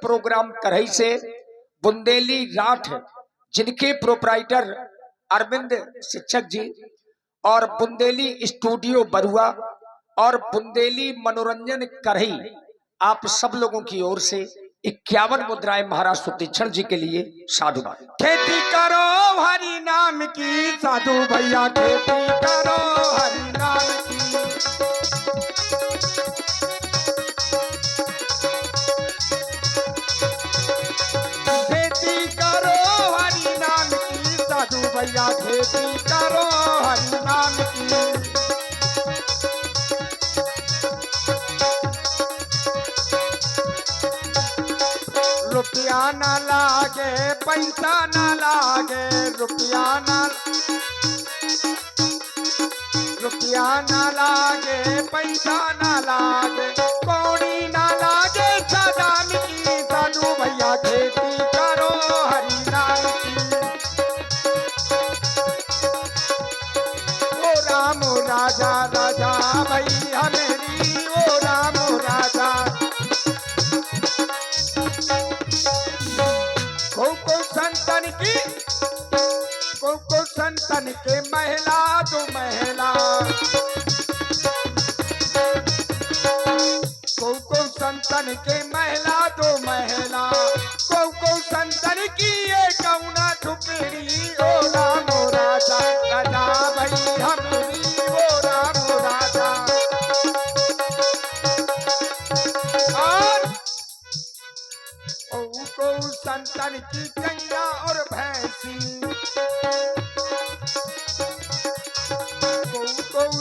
Programme करही से बुंदेली राठ, जिनके प्रोपराइटर अरविंद शिक्षक जी, और बुंदेली स्टूडियो बरुआ और बुंदेली मनोरंजन करही, आप सब लोगों की ओर से 51 मुद्राएं महाराज सुतीक्षण जी के लिए साधुवाद। खेती करो हरि नाम की, साधु भैया खेती करो हरि नाम की। खेती करो हरि नाम की, साधु भैया खेती करो हरि नाम की। रुपया न लागे पैसा न लागे, रुपया न लागे पैसा न लागे, कौड़ी न लागे सदाम की, साधु भैया खेती करो हरि नाम की। ओ राम राजा राजा भैया मेरी, ओ राम राजा। को संतन के महिला दो महिला, को संतन के महिला दो महिला, को संतन की ये कौना झुपड़ी। ओ राम राजा राजा भई हमारी, ओ राम राजा। और को संतन की गैया और भैंसी,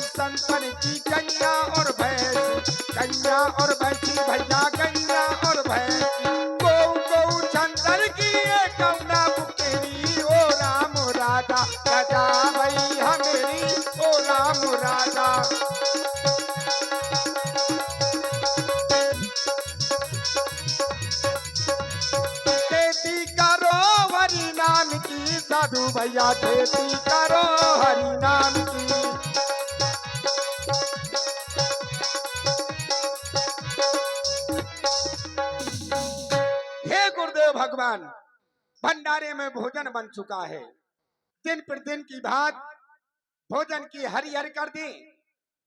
संतन की गैया और भैंसी, गैया और भैंसी भैया गैया और भैंसी, को चंदन की ये कौना बुकेरी। ओ राम राजा राजा भई हमेरी, ओ राम राजा। खेती करो हरि नाम की, साधु भैया खेती करो हरि नाम की। भगवान, भंडारे में भोजन बन चुका है, दिन प्रतिदिन की बात भोजन की हरिहर कर दी,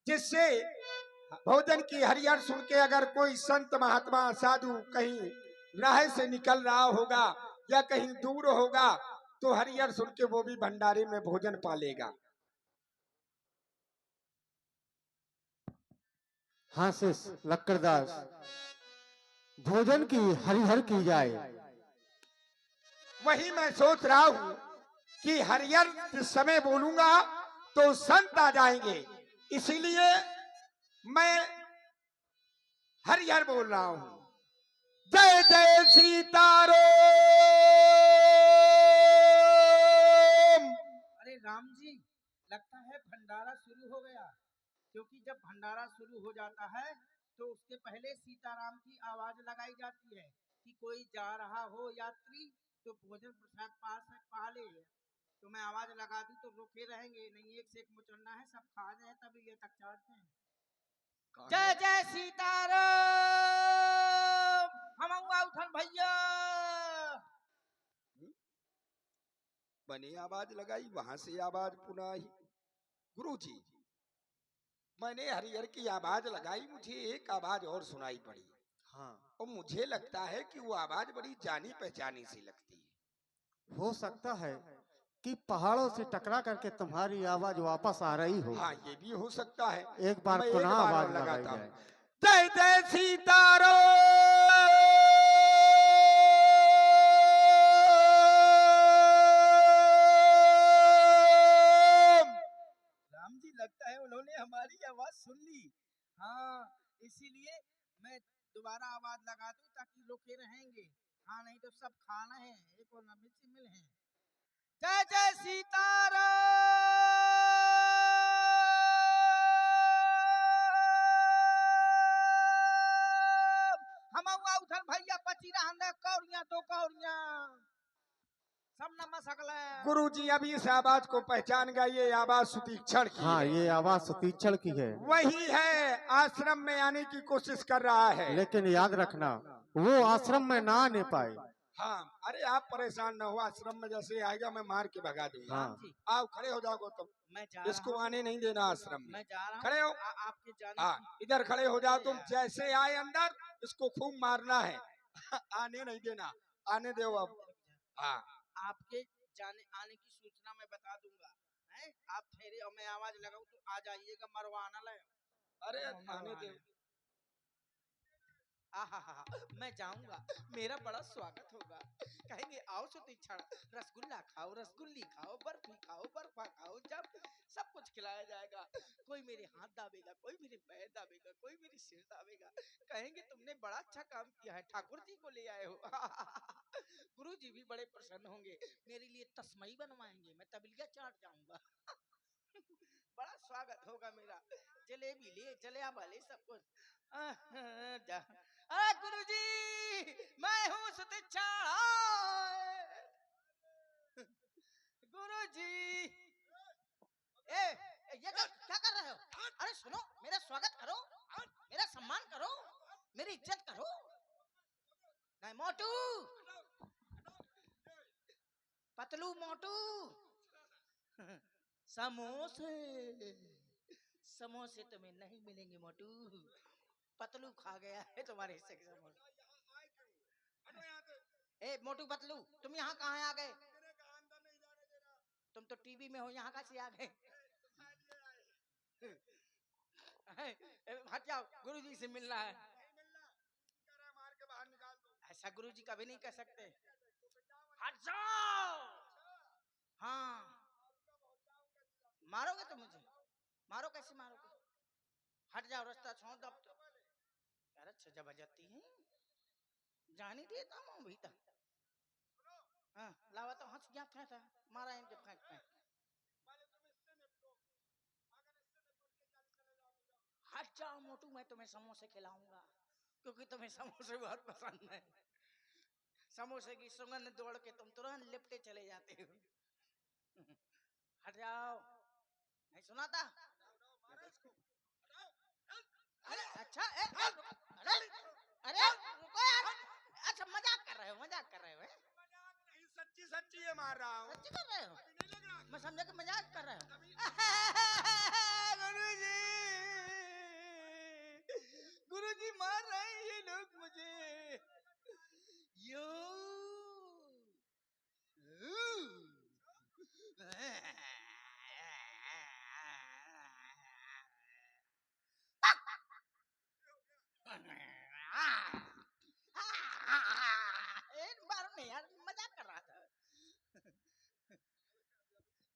जिससे भोजन की हरिहर सुन के अगर कोई संत महात्मा साधु कहीं राह से निकल रहा होगा या कहीं दूर होगा तो हरिहर सुन के वो भी भंडारे में भोजन पालेगा। हाँ से लक्कड़दास, भोजन की हरिहर की जाए। वही मैं सोच रहा हूं कि हरिहर जिस समय बोलूंगा तो संत आ जाएंगे, इसीलिए मैं हरिहर बोल रहा हूं। जय जय सीताराम। अरे राम जी, लगता है भंडारा शुरू हो गया, क्योंकि जब भंडारा शुरू हो जाता है तो उसके पहले सीताराम की आवाज लगाई जाती है कि कोई जा रहा हो यात्री तो भोजन प्रसाद पास है पा ले। तो मैं आवाज लगा दूं तो रुके रहेंगे, नहीं एक से एक मुचन्ना है, सब खा जाए तभी ये तक चढ़ते हैं। जय जय सीताराम। हम उठन भैया बने आवाज लगाई, वहां से आवाज पुनः ही। गुरुजी, मैंने हरिहर की आवाज लगाई, मुझे एक आवाज और सुनाई पड़ी। हाँ, और मुझे लगता है कि वो आवाज बड़ी जानी पहचानी सी लगती है। हो सकता है कि पहाड़ों से टकरा करके तुम्हारी आवाज वापस आ रही हो। हाँ, ये भी हो सकता है। एक बार पुनः आवाज लगाता हूँ। जय जय सीताराम। राम जी, लगता है उन्होंने हमारी आवाज सुन ली। हाँ, इसीलिए मैं दोबारा आवाज लगा दूं ताकि रुके रहेंगे। हाँ, नहीं तो सब खाना है, एक और मिर्ची मिल है। जय जय सीताराम। हम उधर भैया पची रहा कौड़ियां तो कौड़ियां सब नमस्कार। गुरुजी, अभी इस आवाज को पहचान गए, ये आवाज सुतीक्षण की। हाँ, ये आवाज सुतीक्षण की है। वही है, आश्रम में आने की कोशिश कर रहा है। लेकिन याद रखना, वो आश्रम में ना आने पाए। हाँ, अरे आप परेशान न हो, आश्रम में जैसे आएगा मैं मार के भगा दूंगा। हाँ। राम जी, आओ खड़े हो जाओ गौतम, मैं जा इसको रहा हूँ, आने नहीं देना आश्रम में। मैं जा रहा हूँ। खड़े हो। आपके जाने हाँ, की- इधर खड़े हो जाओ तुम। यार। जैसे आए अंदर इसको खूब मारना है। आने नहीं देना, आने दो अब। हाँ, आपके जाने आने की सूचना मैं बता दूंगा। हैं? आप ठहरे और मैं आवाज लगाऊं तो आ जाइएगा, मरवाना ले। अरे आने दो। आहा, मैं जाऊंगा, मेरा बड़ा स्वागत होगा। कहेंगे आओ सुतीक्षण, रसगुल्ला खाओ, रसगुल्ली खाओ, बर्फी खाओ, बर्फा खाओ, जब सब कुछ खिलाया जाएगा। कोई मेरे हाथ दाबेगा, कोई मेरे पैर दाबेगा, कोई मेरी सिर दाबेगा। कहेंगे तुमने बड़ा अच्छा काम किया है, ठाकुर जी को ले आए हो। गुरु जी भी बड़े प्रसन्न होंगे, मेरे लिए तस्मई बनवाएंगे, मैं तबलिया चाट जाऊंगा। बड़ा स्वागत होगा मेरा। जलेबी ले, जलिया वाले सब कुछ। गुरु जी, मैं हूँ सुतीक्षण। गुरु जी, ये क्या कर रहे हो? अरे सुनो, मेरा स्वागत करो, मेरा सम्मान करो, मेरी इज्जत करो। नहीं मोटू, पतलू मोटू, समोसे समोसे तुम्हें नहीं मिलेंगे मोटू। पतलू खा गया है तुम्हारे हिस्से के समोसे। ए मोटू पतलू, तुम यहाँ कहाँ आ गए? तुम तो टीवी में हो, यहाँ कैसे आ गए? हट जाओ, गुरुजी से मिलना है। ऐसा गुरुजी कभी नहीं कह सकते। हट जाओ। हाँ, मारोगे तो मुझे मारो, कैसे मारोगे? हट जाओ, रास्ता छोड़ दो अब तो। यार सजा बजाती है, जाने देता हूँ अभी तक। हाँ, लावा तो हंस गया था, मारा इनके फेंक फेंक। हट जाओ मोटू, मैं तुम्हें समोसे खिलाऊंगा, क्योंकि तुम्हें समोसे बहुत पसंद है। समोसे की सुगंध दौड़ के तुम तुरंत लिपटे चले जाते हो। हट जाओ, नहीं सुना था? अरे अच्छा, अरे रुको यार। अच्छा मजाक कर रहे हो, मजाक कर रहे हो? सच्ची सच्ची ये मार रहा हूँ। सच्ची कर रहे हो? मैं समझा कि मजाक कर रहे हो। गुरुजी, गुरुजी मार रहे हैं ये लोग मुझे। यो एक बार नहीं यार, मजाक कर रहा था।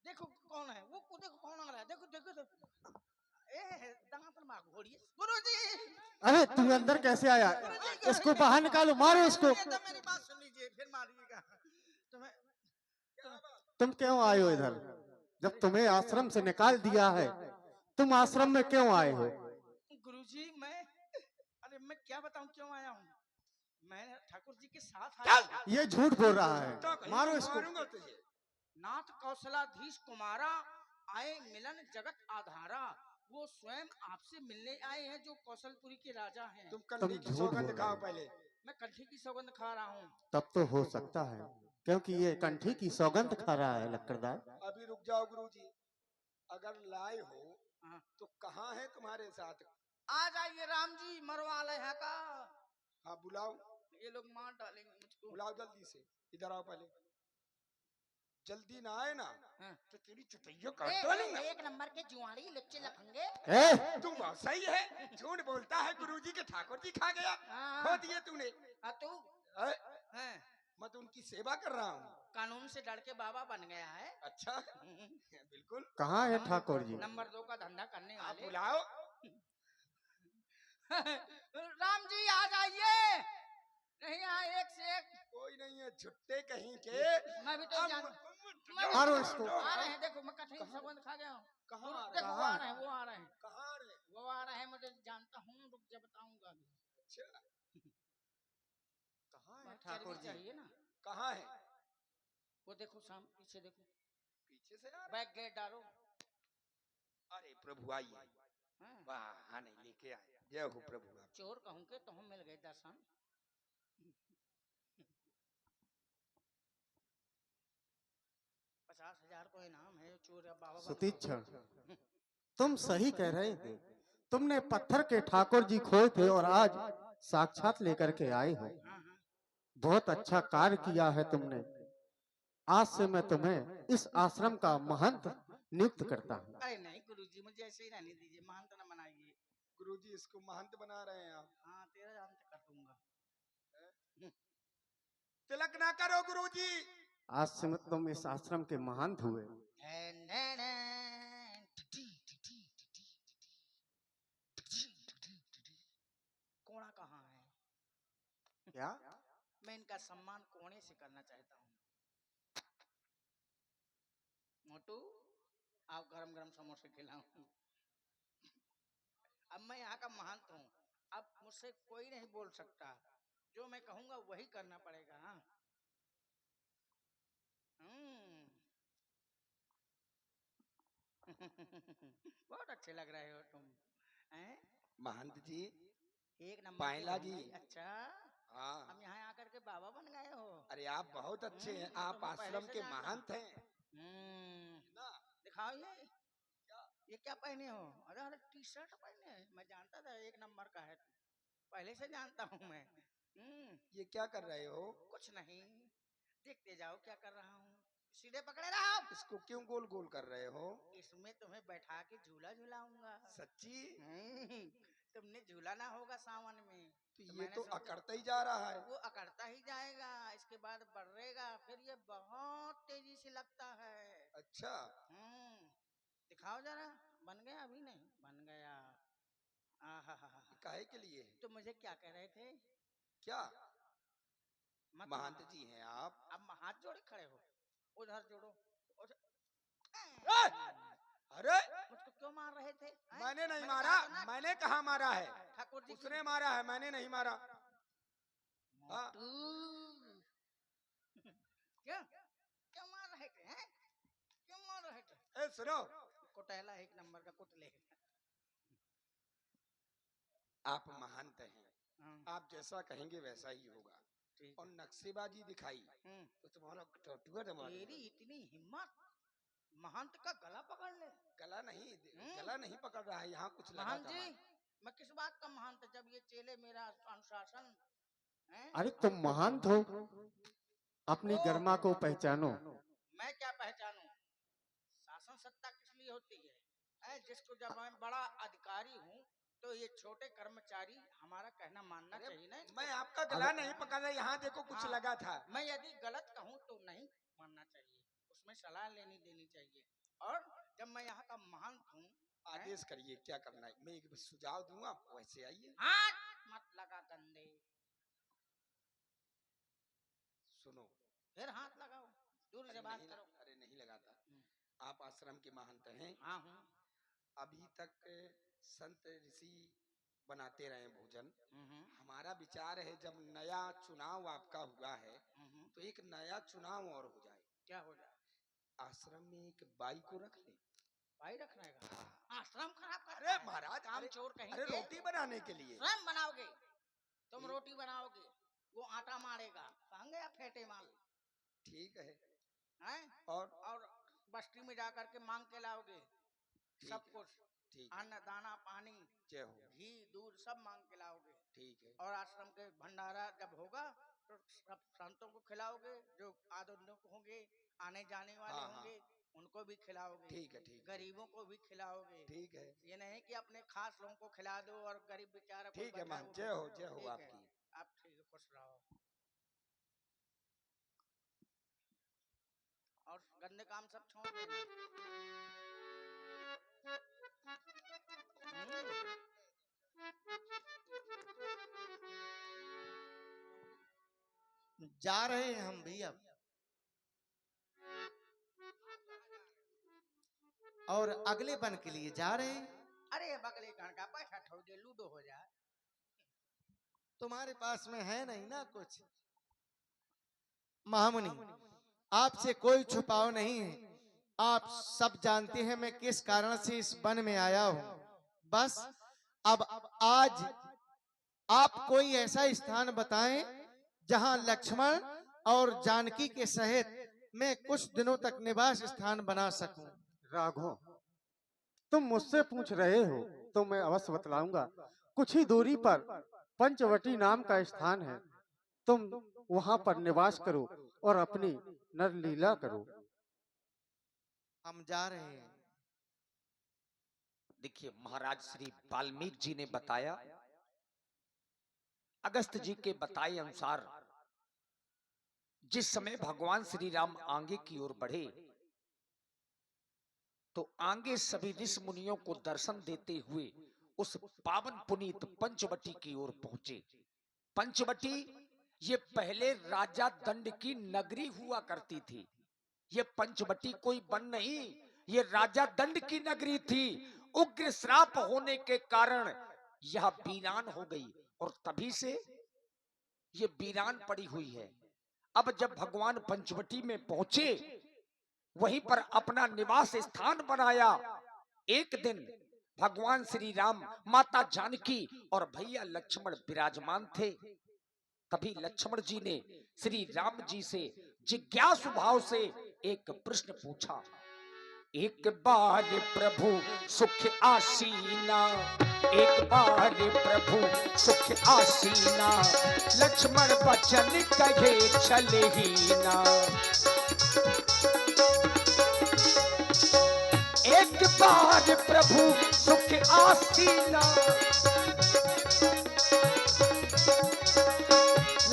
देखो कौन है वो देखो कौन आ रहा है, देखो देखो देखो। दांत मार घोड़ी। गुरुजी, अरे तू अंदर कैसे आया? गुरुजी, इसको बाहर निकालो, मारो इसको। तो मेरी बात सुन लीजिए, फिर मारिएगा। तुम्हें तुम क्यों आए हो इधर? जब तुम्हें आश्रम से निकाल दिया है, तुम आश्रम में क्यों आए हो? गुरुजी, अरे मैं क्या बताऊं क्यों आया हूँ। मैं ठाकुर जी के साथ आया हूँ। ये झूठ बोल रहा है, तो कहीं मारो इसको। मारूंगा तुझे। नाथ कौशलाधीश कुमारा, आए मिलन जगत आधारा। वो स्वयं आपसे मिलने आए हैं, जो कौशलपुरी के राजा हैं। तुम कंठी की झूठ सौगंध बोल खाओ रहे हो। पहले। मैं कंठी की सौगंध खा रहा हूँ। तब तो हो सकता है, क्योंकि ये कंठी की सौगंध खा रहा है लक्कड़दार। अभी रुक जाओ गुरुजी, अगर लाए हो हाँ। तो कहाँ है तुम्हारे साथ? आ जाइए राम जी, मरवा ले है का। हाँ बुलाओ, ये लोग मार डालेंगे मुझको। बुलाओ जल्दी से। इधर आओ पहले, जल्दी ना आए ना हाँ। तो तेरी चुतैया काट डालूंगा। एक नंबर के जुआड़ी लुच्चे लफंगे। ए, तुम बहुत सही है, झूठ बोलता है। गुरुजी के ठाकुर जी खा गया, हाँ। खो दिए तूने। तू हैं? मैं तो उनकी सेवा कर रहा हूँ। कानून से डर के बाबा बन गया है। अच्छा बिल्कुल। कहाँ है ठाकुर जी? नंबर 2 का धंधा करने आप वाले। बुलाओ। राम जी आ जाइए, नहीं यहाँ एक से एक। कोई नहीं है, छुट्टे कहीं के। मैं भी तो अब- मारो इसको। आ रहे हैं, देखो मैं कठिन संबंध खा गया हूँ। कहाँ आ रहे देखो हैं? वो आ रहे हैं, वो आ रहे हैं, कहाँ आ रहे हैं? वो आ रहे हैं, मुझे जानता हूँ, रुक जा बताऊंगा अभी। अच्छा, कहाँ है बहुत ठाकुर चर्बी जी? चाहिए ना। कहाँ है? वो देखो साम पीछे देखो, पीछे से आ रहे बैक गेट डालो। हैं। अरे प्रभु आइए। हाँ। वाह, हाँ नहीं लेके आए। जय हो प्रभु आप। चोर कहूँ के तो हम मिल गए दर्शन। कोई नाम है चोर या बाबा बन सुतीक्षण, तुम सही कह रहे थे। तुमने पत्थर के ठाकुर जी खोए थे और आज साक्षात लेकर के आए हो। हाँ हाँ बहुत अच्छा कार्य किया है तुमने। आज से मैं तुम्हें इस आश्रम का महंत नियुक्त करता हूँ। अरे नहीं गुरुजी, मुझे ऐसे ही रहने दीजिए, महंत न बनाइए। गुरुजी इसको महंत बना रहे हैं आप। हाँ तेरा जान तक कर दूंगा। तिलक ना करो गुरुजी। आज से मैं तुम इस आश्रम के महंत हुए। Dan Dan Dan, टिटी, टिटी, टिटी, टिटी, टिटी, टिटी, टिटी। कोड़ा कहाँ है? क्या? मैं इनका सम्मान कोने से करना चाहता हूँ। मोटू, आप गरम गरम समोसे खिलाऊं। अब मैं यहाँ का महंत हूँ, अब मुझसे कोई नहीं बोल सकता। जो मैं कहूँगा वही करना पड़ेगा। हाँ बहुत अच्छे लग रहे हो तुम हैं? महंत जी, एक नंबर के पायला हो जी। भाई। अच्छा, हाँ, हम यहाँ आकर के बाबा बन गए हो। अरे आप बहुत अच्छे हैं, मैं आप तुम्हें पहले आश्रम से के जानता महंत हूँ। हैं ना। दिखाओ ये क्या पहने हो? अरे अरे टी शर्ट पहने हैं। मैं जानता था एक नंबर का है, पहले से जानता हूँ मैं। ये क्या कर रहे हो? कुछ नहीं, देखते जाओ क्या कर रहा हूँ। सीधे पकड़े रहो। इसको क्यों गोल गोल कर रहे हो? इसमें तुम्हें बैठा के झूला झूलाऊंगा। सच्ची? तुमने झूला ना होगा सावन में तो ये मैंने तो सोचा अकड़ता ही जा रहा है। वो अकड़ता ही जाएगा, इसके बाद बढ़ेगा, फिर ये बहुत तेजी से लगता है। अच्छा, दिखाओ जरा, बन गया? अभी नहीं बन गया। आहा, काहे के लिए? तो मुझे क्या कह रहे थे? क्या मत महंत मारो। जी हैं आप? अब हाथ जोड़े खड़े हो, उधर जोड़ो। ए! अरे मुझको क्यों मार रहे थे? मैंने नहीं मैंने मारा, कहा तो ना, मैंने कहा मारा है? ठाकुर जी उसने मारा है, मैंने नहीं मारा। हाँ, मोटू। क्या क्या मार रहे थे? हैं? क्यों मार रहे थे? ए सुनो, कुटेला एक नंबर का कुटले। आप महंत हैं, आप जैसा कहेंगे वैसा ही होगा। ठीक और है। नक्शेबाजी दिखाई तो तुम्हारा टटुआ तेरी इतनी हिम्मत, महंत का गला पकड़ ले? गला नहीं, गला नहीं पकड़ रहा है, यहाँ कुछ लगा महंत था। जी, मैं किस बात का महंत, जब ये चेले मेरा अनुशासन हैं? अरे तुम महंत हो, अपनी ओ, गरिमा को पहचानो। मैं क्या पहचानूं? शासन सत्ता किस लिए होती है? जिसको जब मैं बड़ा अधिकारी हूँ तो ये छोटे कर्मचारी हमारा कहना मानना चाहिए ना। मैं आपका गला नहीं पकड़ रहा, यहाँ देखो कुछ हाँ, लगा था। मैं यदि गलत कहूँ तो नहीं मानना चाहिए, उसमें सलाह लेनी देनी चाहिए। और जब मैं यहाँ का महंत हूँ, आदेश करिए क्या करना है, मैं एक सुझाव दूंगा, आप वैसे आइए। हाथ मत लगा गंदे। सुनो, फिर हाथ लगाओ, दूर से बात करो। अरे नहीं लगाता, आप आश्रम के महंत हैं। हाँ हूँ। अभी तक संत ऋषि बनाते रहे भोजन। हमारा विचार है जब नया चुनाव आपका हुआ है तो एक नया चुनाव और हो जाए। क्या हो जाए? आश्रम में एक बाई को रख ले। भाई रखने का? आश्रम खराब कर? अरे महाराज, काम चोर कहीं अरे रोटी बनाने के लिए। स्वयं बनाओगे? तुम रोटी बनाओगे, वो आटा मारेगा, कहेंगे या फेंटे माल। ठीक है। हैं? और बस्ती में जाकर के मांग के लाओगे सब कुछ, अन्न दाना पानी घी दूध सब मांग के लाओगे। ठीक है। और आश्रम के भंडारा जब होगा तो सब संतों को खिलाओगे, जो आधुनिक होंगे, आने जाने वाले होंगे, उनको भी खिलाओगे। ठीक है, गरीबों को भी खिलाओगे। ठीक है। ये नहीं कि अपने खास लोगों को खिला दो और गरीब बेचारा कोई ठीक है बचा है मां, वो जय हो ठीक आपकी। है, आप ठीक है, खुश रहो। और गंदे काम सब छोड़ देना। जा रहे हैं हम भी अब, और अगले बन के लिए जा रहे हैं। अरे बगले गण का पैसा ठोके लूडो हो जाए। तुम्हारे पास में है नहीं ना कुछ। महामुनि, आपसे कोई छुपाव नहीं है, आप सब जानते हैं मैं किस कारण से इस वन में आया हूँ। बस अब आज आप कोई ऐसा स्थान बताएं जहां लक्ष्मण और जानकी के सहित मैं कुछ दिनों तक निवास स्थान बना सकूं। राघव, तुम मुझसे पूछ रहे हो तो मैं अवश्य बतलाऊंगा। कुछ ही दूरी पर पंचवटी नाम का स्थान है, तुम वहां पर निवास करो और अपनी नरलीला करो। हम जा रहे हैं। देखिए, महाराज श्री वाल्मीकि जी ने बताया, अगस्त जी के बताए अनुसार जिस समय भगवान श्री राम आगे की ओर बढ़े तो आगे सभी ऋषि मुनियों को दर्शन देते हुए उस पावन पुनीत पंचवटी की ओर पहुंचे। पंचवटी ये पहले राजा दंड की नगरी हुआ करती थी। ये पंचवटी कोई वन नहीं, ये राजा दंड की नगरी थी। उग्र श्राप होने के कारण यह वीरान हो गई और तभी से ये वीरान पड़ी हुई है। अब जब भगवान पंचवटी में पहुंचे, वहीं पर अपना निवास स्थान बनाया। एक दिन भगवान श्री राम, माता जानकी और भैया लक्ष्मण विराजमान थे। तभी लक्ष्मण जी ने श्री राम जी से जिज्ञासु भाव से एक प्रश्न पूछा। एक बार प्रभु सुख आसीना, एक बार प्रभु सुख आसीना, लक्ष्मण बचन कहे चले ही ना। एक बार प्रभु सुख आसीना,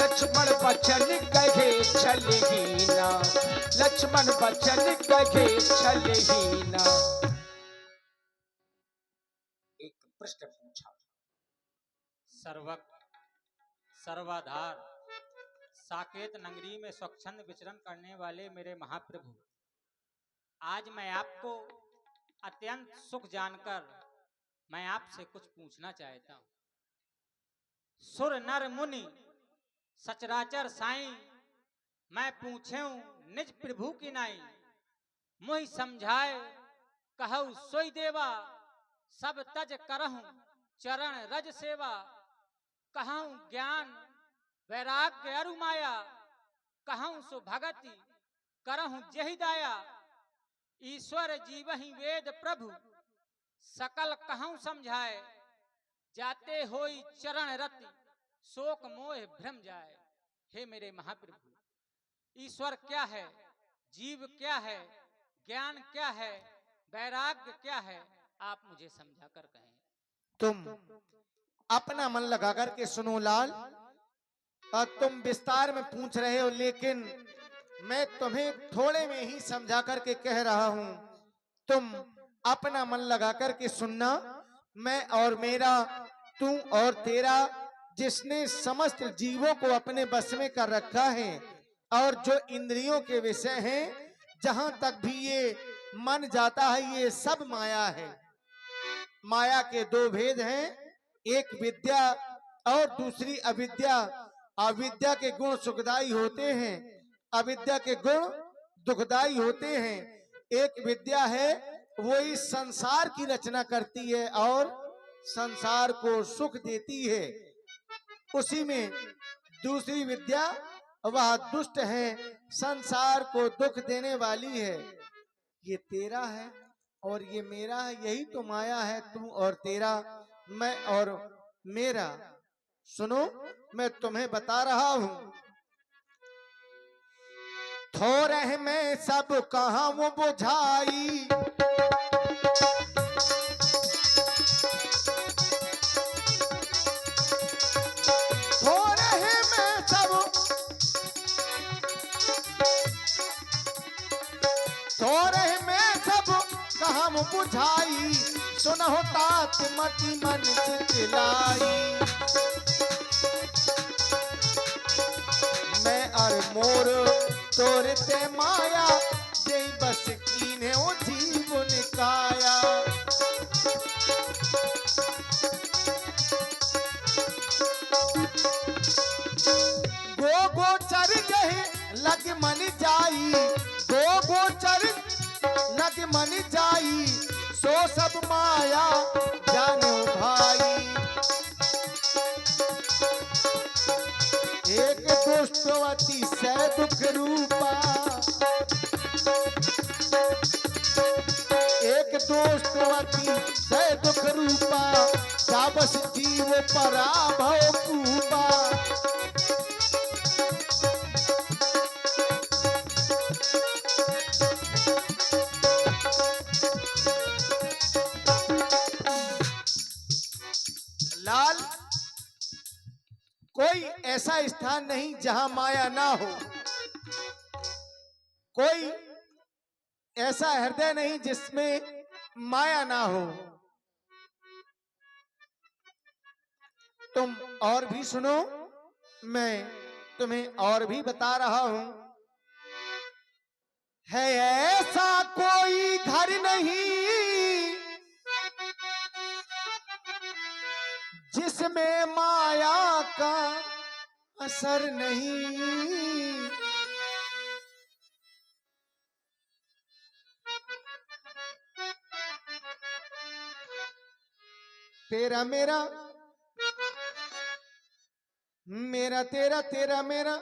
लक्ष्मण बचन कहे चले ही ना, लक्ष्मण बचन कहे चले ही ना। एक प्रश्न पूछा। सर्वज्ञ सर्वाधार साकेत नगरी में स्वच्छंद विचरण करने वाले मेरे महाप्रभु, आज मैं आपको अत्यंत सुख जानकर मैं आपसे कुछ पूछना चाहता हूं। सुर नर मुनि सचराचर साईं, मैं पूछूं निज प्रभु की नाई। मुहि समझाए कहु सोई देवा, सब तज करहूं चरण रज सेवा। कहूं ज्ञान वैराग्य अरु माया, कहूं सो भगति करहूं जहि दाया। ईश्वर जीवहि वेद प्रभु, सकल कहूं समझाए। जाते होई चरण रति, शोक मोह भ्रम जाए। हे मेरे महाप्रभु, ईश्वर क्या है, जीव क्या है, ज्ञान क्या है, वैराग्य क्या है, आप मुझे समझा कर कहें। तुम अपना मन लगा कर के सुनो लाल। और तुम विस्तार में पूछ रहे हो, लेकिन मैं तुम्हें थोड़े में ही समझा करके कह रहा हूं। तुम अपना मन लगा करके सुनना। मैं और मेरा, तू और तेरा, जिसने समस्त जीवों को अपने बस में कर रखा है और जो इंद्रियों के विषय हैं, जहां तक भी ये मन जाता है, ये सब माया है। माया के दो भेद हैं, एक विद्या और दूसरी अविद्या। अविद्या के गुण सुखदायी होते हैं, अविद्या के गुण दुखदायी होते हैं। एक विद्या है वो इस संसार की रचना करती है और संसार को सुख देती है। उसी में दूसरी विद्या वह दुष्ट है, संसार को दुख देने वाली है। ये तेरा है और ये मेरा है, यही तो माया है। तू और तेरा, मैं और मेरा। सुनो, मैं तुम्हें बता रहा हूं। थोड़े में सब कहां वो बुझाई, हम बुझाई। सुनहो तात मति मन चितलाई, मैं और मोर तोरते माया, जय बस कीने ओ जीवन काया। गो गोचर गहे लग मन जाई, गो गोचर लग मन जाई, सो सब माया जानो भाई। एक दुष्टवती से दुख रूपा, जीव पराभव कूपा। लाल, कोई ऐसा स्थान नहीं जहां माया ना हो, कोई ऐसा हृदय नहीं जिसमें माया ना हो। तुम और भी सुनो, मैं तुम्हें और भी बता रहा हूं। है ऐसा कोई घर नहीं जिसमें माया का असर नहीं। तेरा मेरा, मेरा तेरा, तेरा मेरा,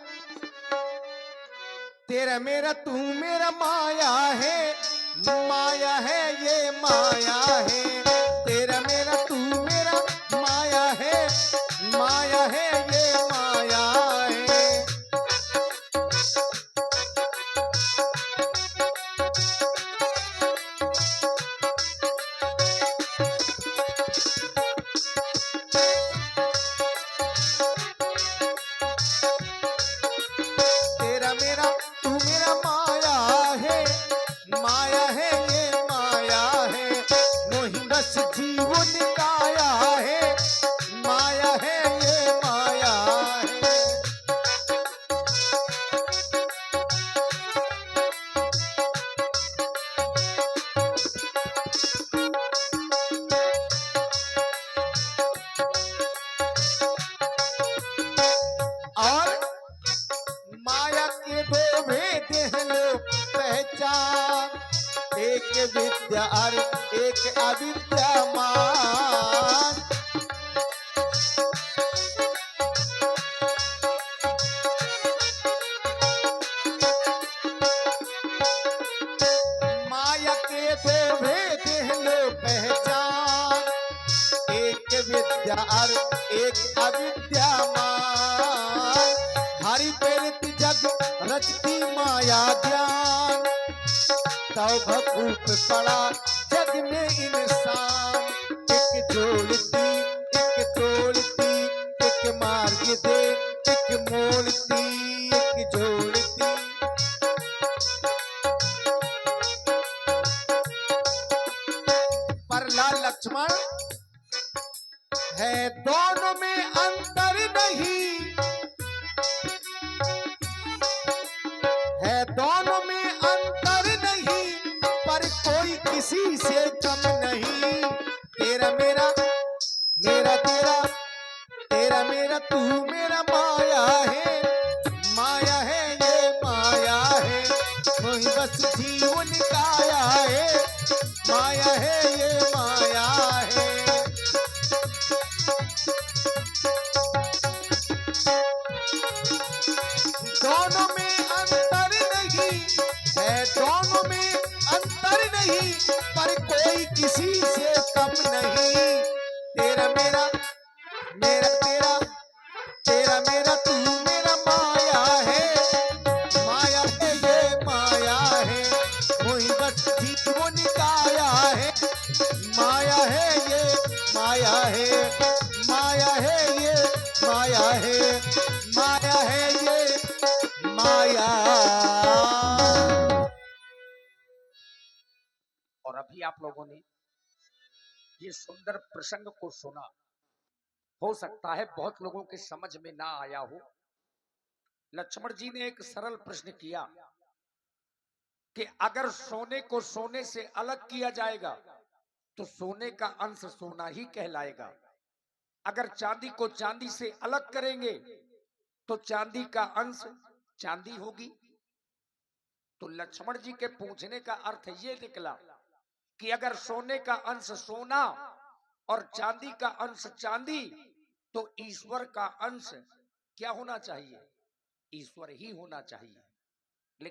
तेरा मेरा तू मेरा माया है, माया है ये माया है। तेरा मेरा तू मेरा माया है, माया है ये माया है। तेरा मेरा तू मेरा माया है, माया है ये माया है। मोहि बस जीवन काया है, माया है ये माया है। और माया के दो भेद हैं लो पहचान, एक विद्या और एक अविद्यमान। माया के दो भेद हैं लो पहचान, एक विद्या और एक अविद्यमान। हरि प्रेरित जग रचती माया ज्ञान, तब भूप पड़ा जग में इंसान। एक जोड़ती एक तोड़ती, एक मार्ग दे एक मोड़ती, एक जोड़ती। पर लाल लक्ष्मण, है दोनों में अंतर नहीं, है दोनों में अंतर नहीं, पर कोई किसी से कम नहीं। तेरा मेरा, मेरा तेरा, तेरा मेरा तू मेरा माया है, माया है ये माया है। मोहि बस जीवन काया है, माया है ये माया है। दोनों में अंतर नहीं, है दोनों में अंतर नहीं, पर कोई किसी से कम नहीं। तेरा मेरा, मेरा तेरा, तेरा मेरा तू मेरा माया है, माया है ये माया है। मोहि बस जीवन काया है, माया है ये माया है। माया है ये माया है, माया है ये माया। और अभी आप लोगों ने ये सुंदर प्रसंग को सुना, हो सकता है बहुत लोगों के समझ में ना आया हो। लक्ष्मण जी ने एक सरल प्रश्न किया कि अगर सोने को सोने से अलग किया जाएगा तो सोने का अंश सोना ही कहलाएगा, अगर चांदी को चांदी से अलग करेंगे तो चांदी का अंश चांदी होगी। तो लक्ष्मण जी के पूछने का अर्थ ये निकला कि अगर सोने का अंश सोना और चांदी का अंश चांदी, तो ईश्वर का अंश क्या होना चाहिए? ईश्वर ही होना चाहिए।